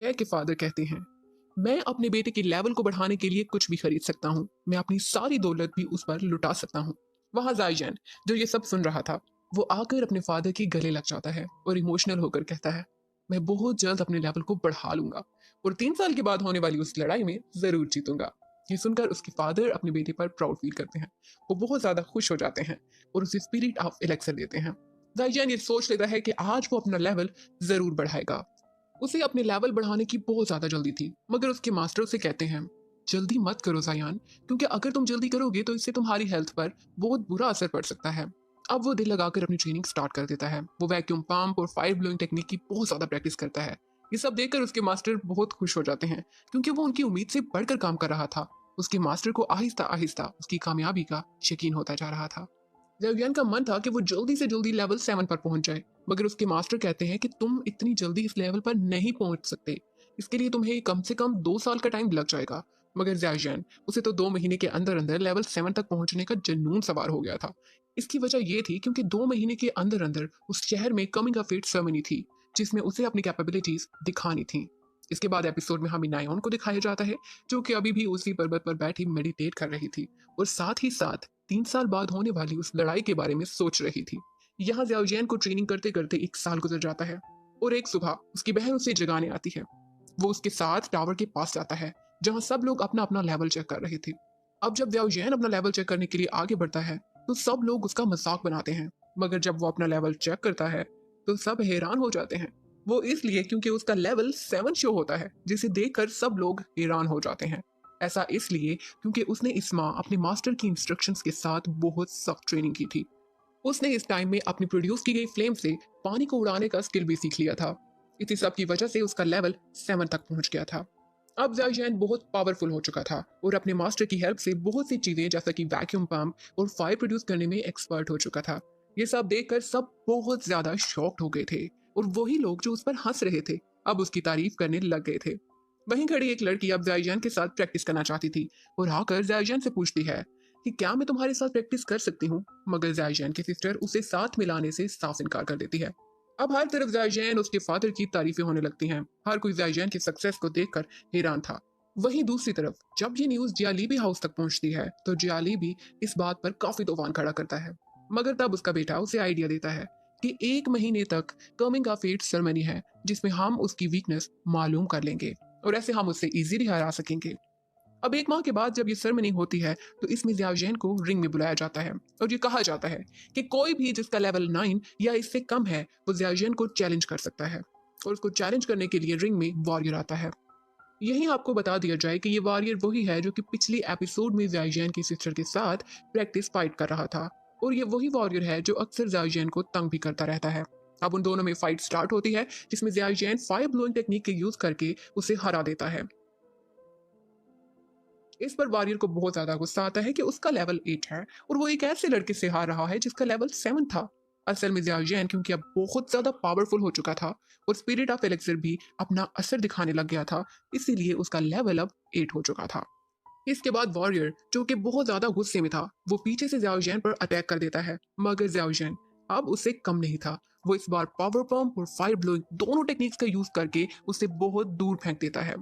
है कि फादर कहते हैं, मैं अपने बेटे के लेवल को बढ़ाने के लिए कुछ भी खरीद सकता हूँ। मैं अपनी सारी दौलत भी उस पर लुटा सकता हूँ। वहां जाइजैन, जो ये सब सुन रहा था, वो आकर अपने फादर के गले लग जाता है और इमोशनल होकर कहता है, मैं बहुत जल्द अपने लेवल को बढ़ा लूंगा और 3 साल के बाद होने वाली उस लड़ाई में जरूर जीतूंगा। ये सुनकर उसके फादर अपने बेटे पर प्राउड फील करते हैं। वो बहुत ज्यादा खुश हो जाते हैं और उसे स्पिरिट ऑफ एलेक्सर देते हैं। जाइजैन ये सोच लेता है कि आज वो अपना लेवल जरूर बढ़ाएगा। उसे अपने लेवल बढ़ाने की बहुत ज्यादा जल्दी थी, मगर उसके मास्टर उसे कहते हैं, जल्दी मत करो जायान, क्योंकि अगर तुम जल्दी करोगे तो इससे तुम्हारी हेल्थ पर बहुत बुरा असर पड़ सकता है। अब वो दिल लगाकर अपनी ट्रेनिंग स्टार्ट कर देता है। वो वैक्यूम पंप और फायर ब्लोइंग टेक्निक की बहुत ज्यादा प्रैक्टिस करता है। ये सब देखकर उसके मास्टर बहुत खुश हो जाते हैं, क्योंकि वो उनकी उम्मीद से बढ़कर काम कर रहा था। उसके मास्टर को आहिस्ता आहिस्ता उसकी कामयाबी का यकीन होता जा रहा था। जयवियन का मन था कि वो जल्दी से जल्दी लेवल 7 पर पहुंच जाए, मगर उसके मास्टर कहते हैं कि तुम इतनी जल्दी इस लेवल पर नहीं पहुंच सकते। इसके लिए तुम्हें कम से कम 2 साल का टाइम लग जाएगा। मगर जयवियन, उसे तो 2 महीने के अंदर अंदर लेवल 7 तक पहुंचने का जुनून सवार हो गया था। इसकी वजह यह थी क्योंकि 2 महीने के अंदर अंदर उस शहर में कमिंग ऑफ एज सेरेमनी थी, जिसमें उसे अपनी कैपेबिलिटीज दिखानी थी। इसके बाद एपिसोड में हमें नायोन को दिखाया जाता है, जो कि अभी भी उसी पर्वत पर बैठी मेडिटेट कर रही थी और साथ ही साथ 3 साल बाद होने वाली उस लड़ाई के बारे में सोच रही थी। यहाँ ज़ियाओजियन को ट्रेनिंग करते करते 1 साल गुजर जाता है और एक सुबह उसकी बहन उसे जगाने आती है। वो उसके साथ टावर के पास जाता है, जहाँ सब लोग अपना अपना लेवल चेक कर रहे थे। अब जब ज़ियाओजियन अपना लेवल चेक करने के लिए आगे बढ़ता है, तो सब लोग उसका मजाक बनाते हैं। मगर जब वो अपना लेवल चेक करता है, तो सब हैरान हो जाते हैं। वो इसलिए क्योंकि उसका लेवल 7 शो होता है, जिसे देखकर सब लोग हैरान हो जाते हैं। ऐसा इसलिए क्योंकि उसने इस माँ अपने मास्टर की इंस्ट्रक्शंस के साथ बहुत सख्त ट्रेनिंग की थी। उसने इस टाइम में अपनी प्रोड्यूस की गई फ्लेम से पानी को उड़ाने का स्किल भी सीख लिया था। इसी सब की वजह से उसका लेवल 7 तक पहुंच गया था। अब जाइजैन बहुत पावरफुल हो चुका था और अपने मास्टर की हेल्प से बहुत सी चीजें जैसा कि वैक्यूम पंप और फायर प्रोड्यूस करने में एक्सपर्ट हो चुका था। ये सब देखकर सब बहुत ज्यादा शॉक्ड हो गए थे और वही लोग जो उस पर हंस रहे थे, अब उसकी तारीफ करने लग गए थे। वहीं खड़ी एक लड़की अब जाइजैन के साथ प्रैक्टिस करना चाहती थी और आकर जाइजैन से पूछती है कि क्या मैं तुम्हारे साथ प्रैक्टिस कर सकती हूँ। मगर जाइजैन की सिस्टर उसे साथ मिलाने से साफ इनकार कर देती है। अब हर तरफ जाइजैन उसके फादर की तारीफें होने लगती हैं। हर कोई जाइजैन की सक्सेस को देखकर हैरान था। वहीं दूसरी तरफ जब ये न्यूज जियालीबी हाउस तक पहुंचती है, तो जियालीबी इस बात पर काफी तूफान खड़ा करता है। मगर तब उसका बेटा उसे आइडिया देता है कि 1 महीने तक कमिंग ऑफ एज सेरेमनी है, जिसमें हम उसकी वीकनेस मालूम कर लेंगे और ऐसे हम उससे इजीली हरा सकेंगे। अब 1 माह के बाद जब ये सेरेमनी होती है, तो इसमें ज़ियाओजियन को रिंग में बुलाया जाता है और ये कहा जाता है कि कोई भी जिसका लेवल 9 या इससे कम है, वो ज़ियाओजियन को चैलेंज कर सकता है। और उसको चैलेंज करने के लिए रिंग में वॉरियर आता है। यहीं आपको बता दिया जाए कि ये वॉरियर वही है जो कि पिछली एपिसोड में ज़ियाओजियन की सिस्टर के साथ प्रैक्टिस फाइट कर रहा था। और ये वही वॉरियर है जो अक्सर ज़ियाओजियन को तंग भी करता रहता है। अब उन दोनों में फाइट स्टार्ट होती है, जिसमें ज़ियाओजियन फायर ब्लोइंग टेक्निक के यूज करके उसे हरा देता है। इस पर वॉरियर को बहुत ज्यादा गुस्सा आता है कि उसका लेवल 8 है और वो एक ऐसे लड़के से हार रहा है जिसका लेवल 7 था। असल में जियाओजियन क्योंकि अब बहुत ज्यादा पावरफुल हो चुका था और स्पिरिट ऑफ एलेक्सर भी अपना असर दिखाने लग गया था, इसीलिए उसका लेवल अब 8 हो चुका था। इसके बाद वॉरियर जो कि बहुत ज्यादा गुस्से में था, वो पीछे से जियाओजियन पर अटैक कर देता है। मगर जियाओजियन अब उससे कम नहीं था। वो इस बार पावर पंप और फायर ब्लोइंग दोनों टेक्निक्स का यूज करके उसे बहुत दूर फेंक देता है।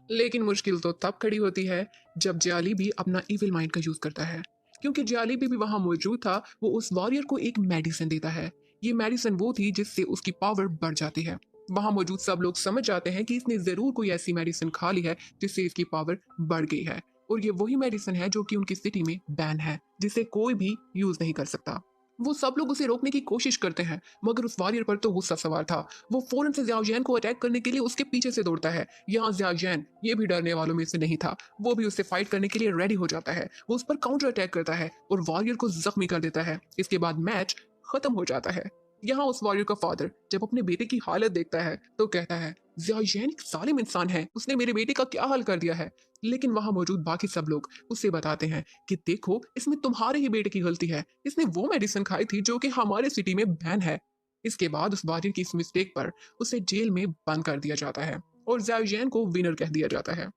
लेकिन मुश्किल तो तब खड़ी होती है जब जियाली भी अपना इविल माइंड का यूज करता है। क्योंकि जियाली भी वहां मौजूद था, वो उस वॉरियर को एक मेडिसिन देता है। ये मेडिसिन वो थी जिससे उसकी पावर बढ़ जाती है। वहां मौजूद सब लोग समझ जाते हैं कि इसने जरूर कोई ऐसी मेडिसिन खा ली है जिससे इसकी पावर बढ़ गई है। और ये वही मेडिसिन है जो कि उनकी सिटी में बैन है, जिसे कोई भी यूज नहीं कर सकता। वो सब लोग उसे रोकने की कोशिश करते हैं, मगर उस वॉरियर पर तो गुस्सा सवार था। वो फौरन से ज़ियाओजियन को अटैक करने के लिए उसके पीछे से दौड़ता है। यहाँ ज़ियाओजियन ये भी डरने वालों में से नहीं था। वो भी उससे फाइट करने के लिए रेडी हो जाता है। वो उस पर काउंटर अटैक करता है और वॉरियर को जख्मी कर देता है। इसके बाद मैच खत्म हो जाता है। यहाँ उस वॉरियर का फादर जब अपने बेटे की हालत देखता है, तो कहता है, ज़ियाओजियन एक जालिम इंसान है, उसने मेरे बेटे का क्या हाल कर दिया है। लेकिन वहां मौजूद बाकी सब लोग उसे बताते हैं कि देखो, इसमें तुम्हारे ही बेटे की गलती है। इसने वो मेडिसिन खाई थी जो कि हमारे सिटी में बैन है। इसके बाद उस वॉरियर की इस मिस्टेक पर उसे जेल में बंद कर दिया जाता है और ज़ियाओजियन को विनर कह दिया जाता है।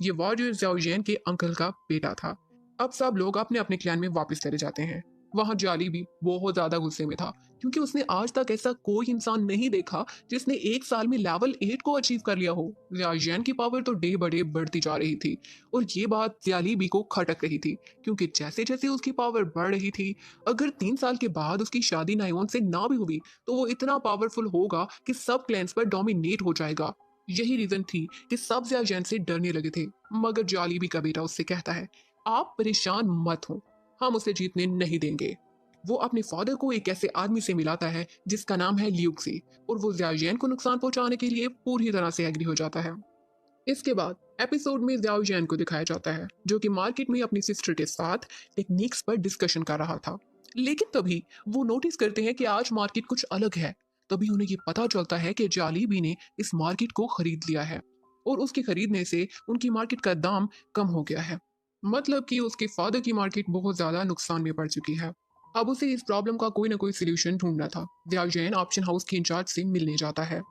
ये वॉरियर ज़ियाओजियन के अंकल का बेटा था। अब सब लोग अपने अपने क्लैन में वापस चले जाते हैं। वहां जाली भी बहुत ज्यादा गुस्से में था, क्योंकि उसने आज तक ऐसा कोई इंसान नहीं देखा जिसने एक साल में लेवल 8 को अचीव कर लिया हो। जियाजैन की पावर तो डे बाय डे बढ़ती जा रही थी, और ये बात जियालीबी को खटक रही थी, क्योंकि जैसे जैसे उसकी पावर बढ़ रही थी, अगर 3 साल के बाद उसकी शादी नायोन से ना भी हुई तो वो इतना पावरफुल होगा कि सब क्लैंस पर डोमिनेट हो जाएगा। यही रीजन थी कि सब जियाजैन से डरने लगे थे। मगर जालिबी का बेटा उससे कहता है, आप परेशान मत हो, हम उसे जीतने नहीं देंगे। वो अपने फादर को एक ऐसे आदमी से मिलाता है जिसका नाम है ल्यूक्सी, और वो जियाजैन को नुकसान पहुंचाने के लिए पूरी तरह से एग्री हो जाता है। इसके बाद एपिसोड में जियाओ को दिखाया जाता है, जो कि मार्केट में अपनी सिस्टर के साथ टेक्निक्स पर डिस्कशन कर रहा था। लेकिन तभी वो नोटिस करते हैं कि आज मार्केट कुछ अलग है। तभी उन्हें ये पता चलता है कि जालीबी ने इस मार्केट को खरीद लिया है, और उसके खरीदने से उनकी मार्केट का दाम कम हो गया है। मतलब कि उसके फादर की मार्केट बहुत ज्यादा नुकसान में पड़ चुकी है। अब उसे इस प्रॉब्लम का कोई ना कोई सोल्यूशन ढूंढना था। जियाओ ऑप्शन हाउस के इंचार्ज से मिलने जाता है।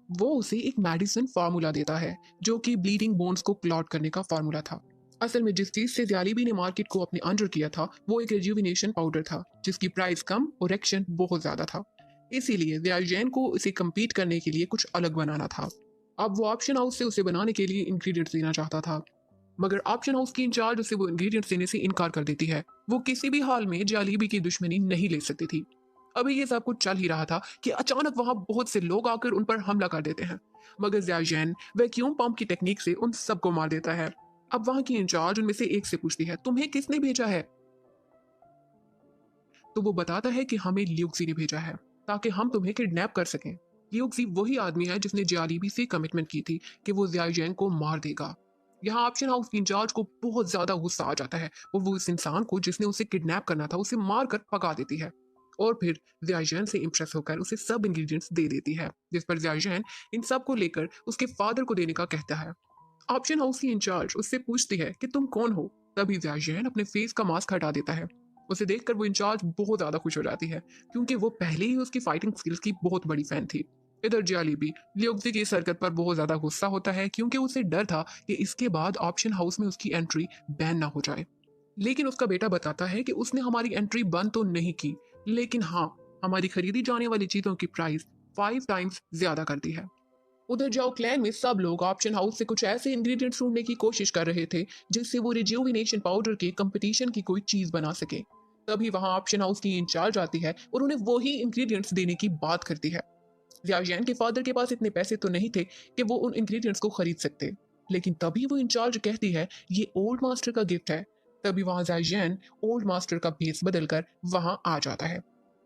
वो उसे एक मेडिसिन फार्मूला देता है, जो कि ब्लीडिंग बोन्स को क्लॉट करने का फार्मूला था। असल में जिस चीज से ज़्यालिबी ने मार्केट को अपने अंडर किया था, वो एक रिजुविनेशन पाउडर था, जिसकी प्राइस कम और एक्शन बहुत ज्यादा था। इसीलिए जियाजैन को इसे कम्पीट करने के लिए कुछ अलग बनाना था। अब वो ऑप्शन हाउस से उसे बनाने के लिए इंग्रेडिएंट्स देना चाहता था, मगर ऑप्शन हाउस की इंचार्ज उसे वो इंग्रेडिएंट्स देने से इनकार कर देती है। वो किसी भी हाल में जालिबी की दुश्मनी नहीं ले सकती थी। अभी ये सब कुछ चल ही रहा था कि अचानक वहां बहुत से लोग आकर उन पर हमला कर देते हैं, मगर जियाजैन वैक्यूम पंप की टेक्निक से उन सबको मार देता है। अब वहां की इंचार्ज उनमें से एक से पूछती है, तुम्हें किसने भेजा है? तो वो बताता है कि हमें ल्यूक्सी ने भेजा है, ताकि हम तुम्हें किडनैप कर सकें। ल्यूक्सी वही आदमी है जिसने जालिबी से कमिटमेंट की थी कि वो जियाजैन को मार देगा। यहाँ ऑप्शन हाउस की इंचार्ज को बहुत ज्यादा गुस्सा आ जाता है, और वो इस इंसान को जिसने उसे किडनैप करना था उसे मार कर पका देती है, और फिर जियाजैन से इम्प्रेस होकर उसे सब इंग्रेडिएंट्स दे देती है, जिस पर जियाजैन इन सब को लेकर उसके फादर को देने का कहता है। ऑप्शन हाउस की इंचार्ज उससे पूछती है कि तुम कौन हो। तभी जियाजैन अपने फेस का मास्क हटा देता है। उसे देखकर वो इंचार्ज बहुत ज्यादा खुश हो जाती है, क्योंकि वो पहले ही उसकी फाइटिंग स्किल्स की बहुत बड़ी फैन थी। इधर जालिबी लियोक्सी की इस हरकत पर बहुत ज्यादा गुस्सा होता है, क्योंकि उसे डर था कि इसके बाद ऑप्शन हाउस में उसकी एंट्री बैन ना हो जाए। लेकिन उसका बेटा बताता है कि उसने हमारी एंट्री बंद तो नहीं की, लेकिन हाँ, हमारी खरीदी जाने वाली चीजों की प्राइस 5 टाइम्स ज्यादा कर दी है। उधर जाओ क्लैन में सब लोग ऑप्शन हाउस से कुछ ऐसे इंग्रेडिएंट्स ढूंढने की कोशिश कर रहे थे जिससे वो रिज्यूविनेशन पाउडर के कंपटीशन की कोई चीज बना सके। तभी वहां ऑप्शन हाउस की इंचार्ज आती है और उन्हें वही इंग्रेडिएंट्स देने की बात करती है। जियाजैन के फादर के पास इतने पैसे तो नहीं थे कि वो उन इंग्रेडिएंट्स को खरीद सकते, लेकिन तभी वो इंचार्ज कहती है, ये ओल्ड मास्टर का गिफ्ट है। तभी वहां जियाजैन ओल्ड मास्टर का भेस बदलकर वहां आ जाता है,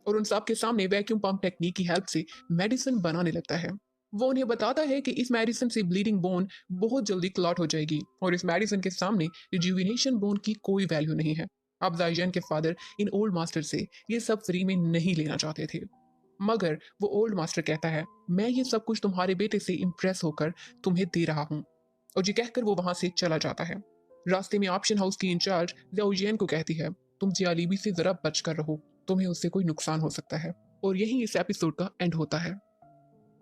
और उन सब के सामने वैक्यूम पंप टेक्निक की हेल्प से मेडिसिन बनाने लगता है। वो उन्हें बताता है कि इस मेडिसिन से ब्लीडिंग बोन बहुत जल्दी क्लॉट हो जाएगी, और इस मेडिसिन के सामने रिजुविनेशन बोन की कोई वैल्यू नहीं है। अब जाइजैन के फादर इन ओल्ड मास्टर से ये सब फ्री में नहीं लेना चाहते थे, मगर वो ओल्ड मास्टर कहता है, मैं ये सब कुछ तुम्हारे बेटे से इम्प्रेस होकर तुम्हें दे रहा हूँ। और ये कहकर वो वहां से चला जाता है। रास्ते में ऑप्शन हाउस की इंचार्ज जाओजियन को कहती है, तुम जियालीबी से जरा बच कर रहो, तुम्हें उससे कोई नुकसान हो सकता है। और यही इस एपिसोड का एंड होता है।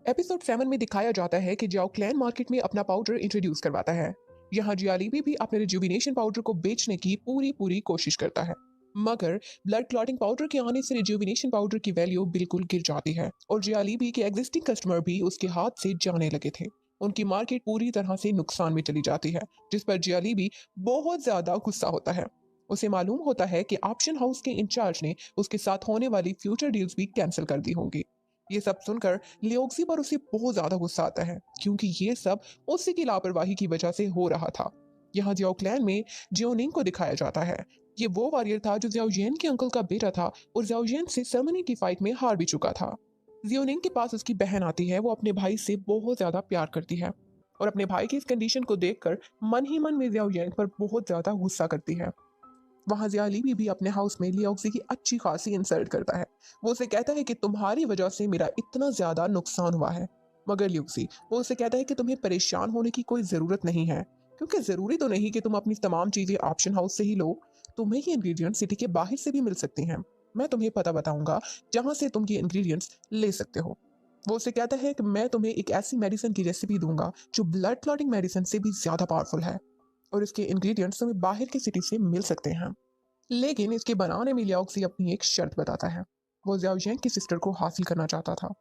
एपिसोड 7 में दिखाया जाता है कि जाओ क्लैन मार्केट में अपना पाउडर इंट्रोड्यूस करवाता है। यहाँ जियालीबी भी अपने रिजुविनेशन पाउडर को बेचने की पूरी पूरी कोशिश करता है, मगर ब्लड क्लॉटिंग पाउडर के आने से रिजुविनेशन पाउडर की वैल्यू बिल्कुल गिर जाती है, और जियालीबी के एग्जिस्टिंग कस्टमर भी उसके हाथ से जाने लगे थे। उनकी मार्केट पूरी तरह से नुकसान में चली जाती है, जिस पर जियालीबी बहुत ज्यादा गुस्सा होता है। उसे मालूम होता है कि ऑप्शन हाउस के इंचार्ज ने उसके साथ होने वाली फ्यूचर डील्स भी कैंसिल कर दी होंगी। ये सब सुनकर लियोक्सी पर उसे बहुत ज्यादा गुस्सा आता है, क्योंकि ये सब उसी की लापरवाही की वजह से हो रहा था। यहाँ जियाओ क्लैन में जियोनिंग को दिखाया जाता है। ये वो वॉरियर था जो जियाओजियन के अंकल का बेटा था, और जियाओजियन से सेरेमनी की फाइट में हार भी चुका था। जियोनिंग के पास उसकी बहन आती है। वो अपने भाई से बहुत ज्यादा प्यार करती है, और अपने भाई की इस कंडीशन को देखकर मन ही मन में जियाओजियन पर बहुत ज्यादा गुस्सा करती है। वहां जियालीबी भी अपने हाउस में लियोक्सी की अच्छी खासी इंसल्ट करता है। वो उसे कहता है कि तुम्हारी वजह से मेरा इतना ज्यादा नुकसान हुआ है। मगर लियोक्सी वो उसे कहता है कि तुम्हें परेशान होने की कोई जरूरत नहीं है, क्योंकि जरूरी तो नहीं कि तुम अपनी तमाम चीजें ऑप्शन हाउस से ही लो। तुम्हें ये इंग्रेडिएंट सिटी के बाहर से भी मिल सकती हैं। मैं तुम्हें पता बताऊंगा जहां से तुम ये इंग्रेडिएंट्स ले सकते हो। वो उसे कहता है कि मैं तुम्हें एक ऐसी मेडिसिन की रेसिपी दूंगा जो ब्लड क्लॉटिंग मेडिसिन से भी ज्यादा पावरफुल है, और इसके इंग्रेडिएंट्स तुम्हें बाहर की सिटी से मिल सकते हैं। लेकिन इसके बनाने में लियाओक्सी अपनी एक शर्त बताता है। वो ज़ियाओ की सिस्टर को हासिल करना चाहता था।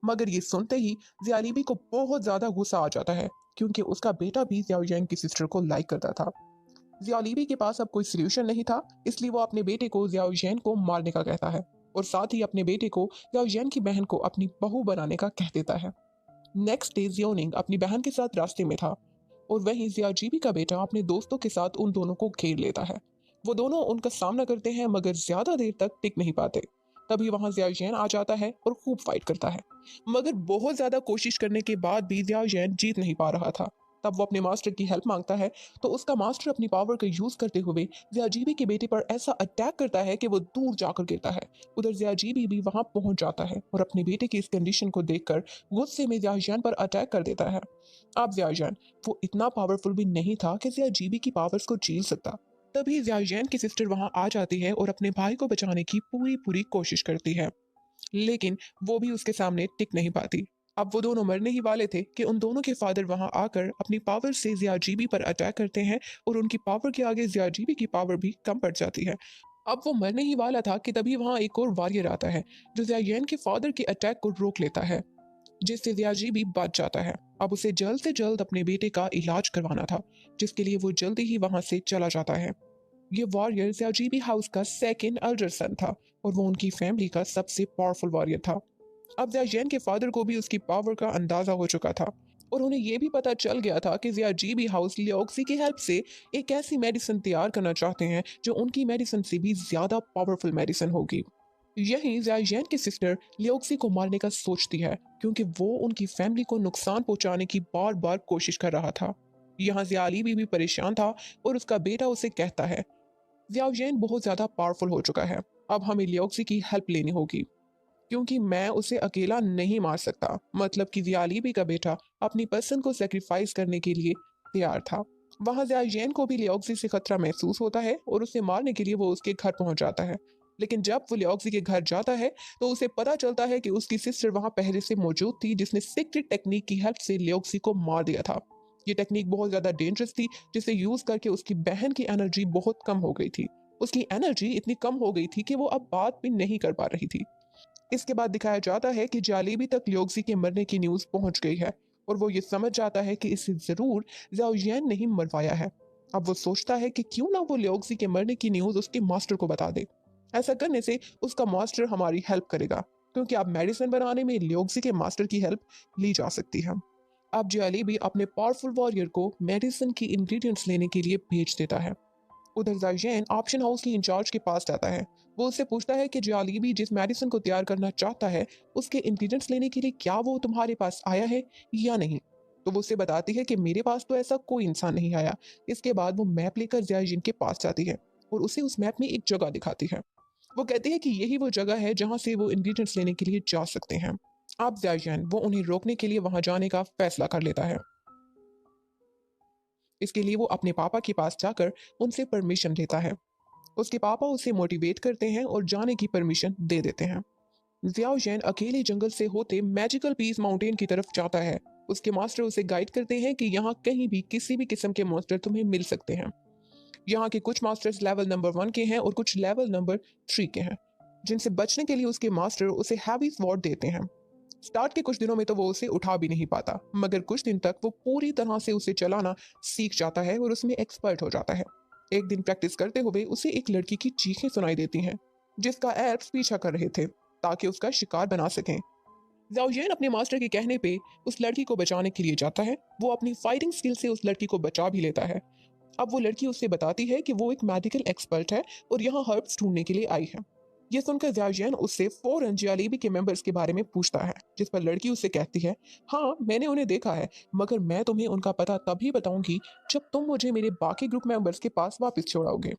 मगर ये सुनते ही ज़ियालीबी को बहुत ज़्यादा गुस्सा आ जाता है, क्योंकि उसका बेटा भी ज़ियाओ की सिस्टर को लाइक करता था। ज़ियालीबी के पास अब कोई सॉल्यूशन नहीं था, इसलिए वो अपने बेटे को ज़ियाओ को मारने का कहता है और साथ ही अपने बेटे को ज़ियाओ की बहन को अपनी बहू बनाने का कह देता है। नेक्स्ट डे ज़ियोनिंग अपनी बहन के साथ रास्ते में था और वहीं ज़ियाजीबी का बेटा अपने दोस्तों के साथ उन दोनों को घेर लेता है। वो दोनों उनका सामना करते हैं मगर ज़्यादा देर तक टिक नहीं पाते। तभी वहां ज़ियाओ आ जाता है और खूब फाइट करता है, मगर बहुत ज़्यादा कोशिश करने के बाद भी ज़ियाओ जीत नहीं पा रहा था। तब वो अपने मास्टर की हेल्प मांगता है, तो उसका मास्टर अपनी पावर का यूज करते हुए ज़ियाजीबी के बेटे पर ऐसा अटैक करता है कि वो दूर जाकर गिरता है। उधर ज़ियाजीबी भी वहां पहुंच जाता है और अपने बेटे की इस कंडीशन को देखकर गुस्से में ज़ियाओ पर अटैक कर देता है। अब ज़ियाओ वो इतना पावरफुल भी नहीं था कि ज़ियाजीबी की पावर्स को झेल सकता। तभी ज़ियाओ की सिस्टर वहां आ जाती है और अपने भाई को बचाने की पूरी पूरी कोशिश करती है, लेकिन वो भी उसके सामने टिक नहीं पाती। अब वो दोनों मरने ही वाले थे कि उन दोनों के फादर वहां आकर अपनी पावर से ज़ियाजीबी पर अटैक करते हैं और उनकी पावर के आगे ज़ियाजीबी की पावर भी कम पड़ जाती है। अब वो मरने ही वाला था कि तभी वहां एक और वॉरियर आता है, जो ज़ियाओ के फादर के अटैक को रोक लेता है, जिससे ज़ियाजी भी बच जाता है। अब उसे जल्द से जल्द अपने बेटे का इलाज करवाना था, जिसके लिए वो जल्दी ही वहां से चला जाता है। ये वॉरियर ज़ियाजीबी हाउस का सेकंड एल्डर सन था और वो उनकी फैमिली का सबसे पावरफुल वॉरियर था। अब ज़ियाओ के फादर को भी उसकी पावर का अंदाजा हो चुका था और उन्हें यह भी पता चल गया था कि ज़ियाजीबी हाउस लियोक्सी की हेल्प से एक ऐसी मेडिसिन तैयार करना चाहते हैं जो उनकी मेडिसिन से भी ज़्यादा पावरफुल मेडिसिन होगी। यही ज़ियाओ की सिस्टर लियोक्सी को मारने का सोचती है, क्योंकि वो उनकी फैमिली को नुकसान पहुंचाने की बार बार कोशिश कर रहा था। यहाँ ज़ियालीबी भी परेशान था और उसका बेटा उसे कहता है, ज़ियाओ बहुत ज़्यादा पावरफुल हो चुका है, अब हमें लियोक्सी की हेल्प लेनी होगी, क्योंकि मैं उसे अकेला नहीं मार सकता। मतलब कि ज़ियालीबी का बेटा अपनी पसंद को सेक्रीफाइस करने के लिए तैयार था। वहाँ ज़ियाओ को भी लियोक्सी से खतरा महसूस होता है और उसे मारने के लिए वो उसके घर पहुंच जाता है। लेकिन जब वो लियोक्सी के घर जाता है तो उसे पता चलता है कि उसकी सिस्टर वहाँ पहले से मौजूद थी, जिसने सीक्रेट टेक्निक की हेल्प से लियोक्सी को मार दिया था। ये टेक्निक बहुत ज़्यादा डेंजरस थी, जिसे यूज़ करके उसकी बहन की एनर्जी बहुत कम हो गई थी। उसकी एनर्जी इतनी कम हो गई थी कि वो अब बात भी नहीं कर पा रही थी। इसके बाद दिखाया जाता है कि जालिबी तक लियोक्सी के मरने की न्यूज़ पहुंच गई है और वो ये समझ जाता है कि इसे ज़रूर ज़ियाओ ने ही मरवाया है। अब वो सोचता है कि क्यों ना वो लियोक्सी के मरने की न्यूज़ उसके मास्टर को बता दे। ऐसा करने से उसका मास्टर हमारी हेल्प करेगा, क्योंकि अब मेडिसिन बनाने में लियोक्सी के मास्टर की हेल्प ली जा सकती है। अब जालिबी अपने पावरफुल वॉरियर को मेडिसिन की इंग्रेडिएंट्स लेने के लिए भेज देता है। उधर जाइजेन ऑप्शन हाउस की इंचार्ज के पास जाता है। वो उससे पूछता है कि जालिबी जिस मेडिसिन को तैयार करना चाहता है, उसके इंग्रेडिएंट्स लेने के लिए क्या वो तुम्हारे पास आया है या नहीं। तो वो उससे बताती है कि मेरे पास तो ऐसा कोई इंसान नहीं आया। इसके बाद वो मैप लेकर जाइजिन के पास जाती है और उसे उस मैप में एक जगह दिखाती है। वो कहती है कि यही वो जगह है जहाँ से वो इंग्रेडिएंट्स लेने के लिए जा सकते हैं। अब जाइजिन वो उन्हें रोकने के लिए वहां जाने का फैसला कर लेता है। इसके लिए वो अपने पापा के पास जाकर उनसे परमिशन लेता है। उसके पापा उसे मोटिवेट करते हैं और जाने की परमिशन दे देते हैं। ज़ियाओ जैन अकेले जंगल से होते मैजिकल पीस माउंटेन की तरफ जाता है। उसके मास्टर उसे गाइड करते हैं कि यहाँ कहीं भी किसी भी किस्म के मॉन्स्टर तुम्हें मिल सकते हैं। यहाँ के कुछ मास्टर्स लेवल नंबर 1 के हैं और कुछ लेवल नंबर 3 के हैं, जिनसे बचने के लिए उसके मास्टर उसे हैवी स्वॉर्ड देते हैं। स्टार्ट के कुछ दिनों में तो वो उसे उठा भी नहीं पाता, मगर कुछ दिन तक वो पूरी तरह से उसे चलाना सीख जाता है और उसमें एक्सपर्ट हो जाता है। एक दिन प्रैक्टिस करते हुए उसे एक लड़की की चीखें सुनाई देती हैं, जिसका एल्फ्स पीछा कर रहे थे ताकि उसका शिकार बना सकें। ज़ाओ अपने मास्टर के कहने पे उस लड़की को बचाने के लिए जाता है। वो अपनी फाइटिंग स्किल से उस लड़की को बचा भी लेता है। अब वो लड़की उससे बताती है कि वो एक मेडिकल एक्सपर्ट है और यहाँ हर्ब्स ढूंढने के लिए आई है। ये सुनकर ज़ाओ उससे फौरन जियालीबी के मेंबर्स के बारे में पूछता है, जिस पर लड़की उससे कहती है, हाँ मैंने उन्हें देखा है, मगर मैं तुम्हें उनका पता तभी बताऊंगी जब तुम मुझे मेरे बाकी ग्रुप मेंबर्स के पास वापस छोड़ाओगे।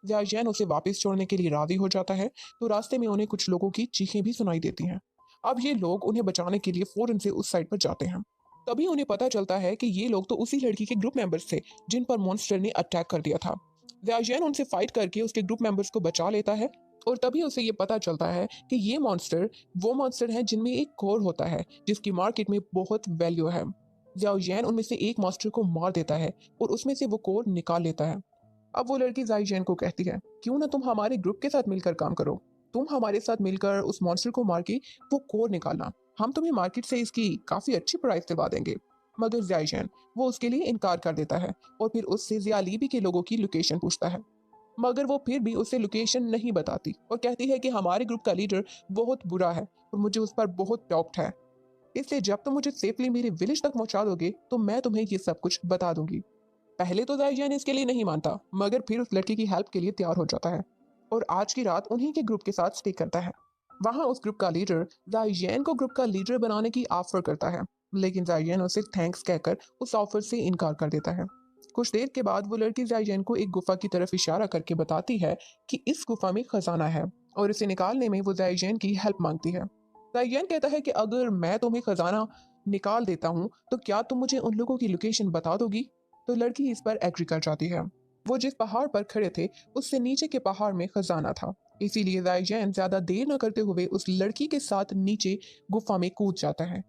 ज़ाओ उसे वापस छोड़ने के लिए राजी हो जाता है, तो रास्ते में उन्हें कुछ लोगों की चीखें भी सुनाई देती हैं। अब ये लोग उन्हें बचाने के लिए फौरन से उस साइड पर जाते हैं। तभी उन्हें पता चलता है कि ये लोग तो उसी लड़की के ग्रुप मेंबर्स थे जिन पर मॉन्स्टर ने अटैक कर दिया था। ज़ाओ उनसे फाइट करके उसके ग्रुप मेंबर्स को बचा लेता है और तभी उसे ये पता चलता है कि ये मॉन्स्टर वो मॉन्स्टर हैं जिनमें एक कोर होता है जिसकी मार्केट में बहुत वैल्यू है। ज़ाओ उनमें से एक मॉन्स्टर को मार देता है और उसमें से वो कोर निकाल लेता है। अब वो लड़की जाइजैन को कहती है, क्यों ना तुम हमारे ग्रुप के साथ मिलकर काम करो, तुम हमारे साथ मिलकर उस मॉन्स्टर को मार के वो कोर निकालना, हम तुम्हें मार्केट से इसकी काफी अच्छी प्राइस दिलवा देंगे। मगर जाइजैन वो उसके लिए इनकार कर देता है और फिर उससे जियालीबी के लोगों की लोकेशन पूछता है। मगर वो फिर भी उसे लोकेशन नहीं बताती और कहती है कि हमारे ग्रुप का लीडर बहुत बुरा है और मुझे उस पर बहुत डाउट है, इसलिए जब तुम मुझे सेफली मेरे विलेज तक पहुंचा दोगे तो मैं तुम्हें ये सब कुछ बता दूंगी। पहले तो जाइजैन इसके लिए नहीं मानता, मगर फिर उस लड़की की हेल्प के लिए तैयार हो जाता है और आज की रात उन्हीं के ग्रुप के साथ स्टे करता है। वहां उस ग्रुप का लीडर जाइजैन को ग्रुप का लीडर बनाने की ऑफर करता है, लेकिन जाइजैन उसे थैंक्स कहकर उस ऑफर से इनकार कर देता है। कुछ देर के बाद वो लड़की जाइजैन को एक गुफा की तरफ इशारा करके बताती है कि इस गुफा में खजाना है और इसे निकालने में वो जाइजैन की हेल्प मांगती है। जाइजैन कहता है कि अगर मैं तुम्हें खजाना निकाल देता हूँ तो क्या तुम मुझे उन लोगों की लोकेशन बता दोगी। तो लड़की इस पर एग्री कर जाती है। वो जिस पहाड़ पर खड़े थे उससे नीचे के पहाड़ में खजाना था, इसीलिए जाइजैन ज्यादा देर न करते हुए उस लड़की के साथ नीचे गुफा में कूद जाता है।